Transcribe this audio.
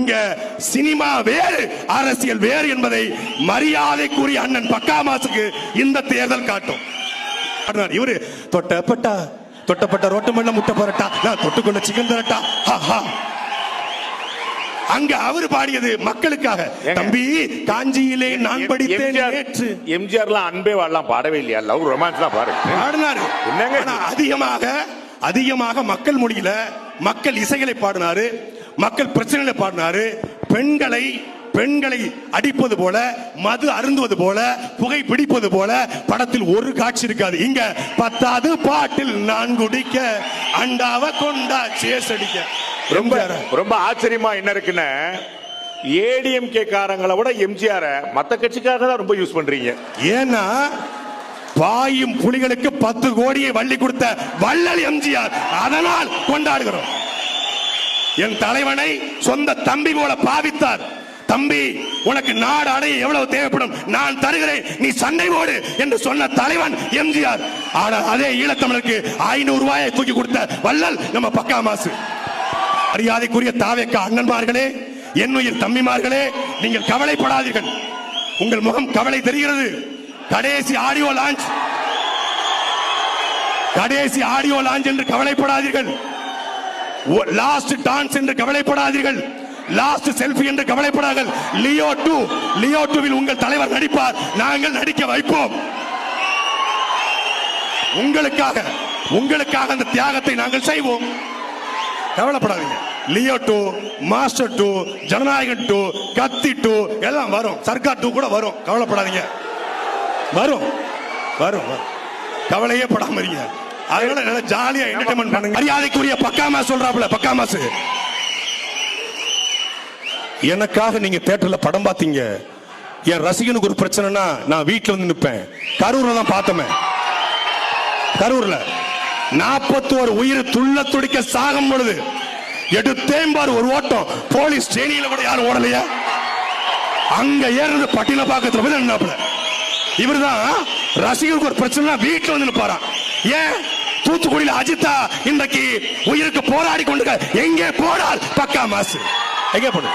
இங்க சினிமா வேறு, அரசியல் வேறு என்பதை மரியாதைக்குரிய அண்ணன் பக்கா மாசுக்கு இந்த தேர்தல் காட்டும். இவரு தொட்டப்பட்ட ரோட்டு மண்ண முட்டை பரட்டா, நான் தொட்டுக்கொண்ட சிக்கன் தரட்டா. அங்க அவர் பாடியது மக்களுக்காக. தம்பி காஞ்சியிலே நான் படித்தேன் நேற்று. எம்ஜிஆர்லாம் அன்பே வாழலாம் பாடவே இல்லையா? லவ் ரொமான்ஸ்லாம் பாடினாரு. அதிகமாக மக்கள் மொழியில மக்கள் இசைகளை பாடினாரு, மக்கள் பிரச்சனைகளை பாடினாரு. பெண்களை அடிப்பது போல, மது அருந்துவது போல, புகை பிடிப்பது போல படத்தில் ஒரு காட்சி இருக்காது. இங்க 10வது பாட்டில் நான் குடிக்க, அண்டாவ கொண்டா சேஸ் அடிக்க. ரொம்ப ஆச்சரியமா என்ன இருக்குன்னு, ஏடிஎம்கே காரங்களை விட எம்ஜிஆர் மத்த கட்சிக்காரங்க தான் ரொம்ப யூஸ் பண்றீங்க. ஏன்னா பாயும் புலிகளுக்கு 10 கோடியை வள்ளி கொடுத்த வள்ளல் எம்ஜிஆர், அதனால் கொண்டாடுகிறோம். என் தலைவனை சொந்த தம்பி போல பாவித்தார். தம்பி உனக்கு நாடு அடைய எவ்வளவு தேவைப்படும், நான் தருகிறேன், நீ சண்டை போடு என்று சொன்ன தலைவன் எம்ஜிஆர். ஆனால் அதே ஈழத்தமிழருக்கு 500 ரூபாயை தூக்கி கொடுத்த வள்ளல் நம்ம பக்கா மாசு. மரியாதைக்குரிய தாவேக்கா அண்ணன்மார்களே, என்னுயிர் தம்பிமார்களே, நீங்கள் கவலைப்படாதீர்கள். உங்கள் முகம் கவலை தெரிகிறது. கடைசி ஆடியோ லான்ச் என்று கவலைப்படாதீர்கள். லாஸ்ட் டான்ஸ் என்று கவலைப்படாதீர்கள். லாஸ்ட் செல்ஃபி என்று கவலைப்படாதீர்கள். லியோ 2 உங்கள் தலைவர் நடிப்பார், நாங்கள் நடிக்க வைப்போம். உங்களுக்காக அந்த தியாகத்தை நாங்கள் செய்வோம். கவலைப்படாதீங்க. லியோ 2, மாஸ்டர் 2, ஜனநாயகன் 2, கத்தி 2 எல்லாம் வரும். சர்க்கார் 2 கூட வரும். கவலைப்படாதீங்க, வரும். கவலையே படாம இருங்க. அதனால நல்லா ஜாலியா என்டர்டெயின்மென்ட் பண்ணுங்க. மரியாதைக்குரிய பக்காமா சொல்றாப்ல, பக்காமாசு, எனக்காக நீங்க தியேட்டர்ல படம் பார்த்தீங்க. என் ரசிகனுக்கு ஒரு பிரச்சனைனா நான் வீட்டுல வந்து நிப்பேன். கரூர்ல தான் பார்த்தமே. கரூர்ல 41 உயிர் துள்ள துடிக்க சாகும் பொழுது எடுத்தேம்பார் ஒரு ஓட்டம். போலீஸ் ஸ்டேஷன்ல கூட யாரும் ஓடலையா? அங்க ஏறது பட்டின பாக்கத்துல போய் நின்னாப்ல. இவர்தான் ரசிகருக்கு ஒரு பிரச்சனை வீட்டுல வந்து நிப்பாராம். ஏன் தூத்துக்குடியில அஜித்தா இன்றைக்கு உயிருக்கு போராடி கொண்டு எங்கே போனால் பக்கா மாசு எங்கே போடு.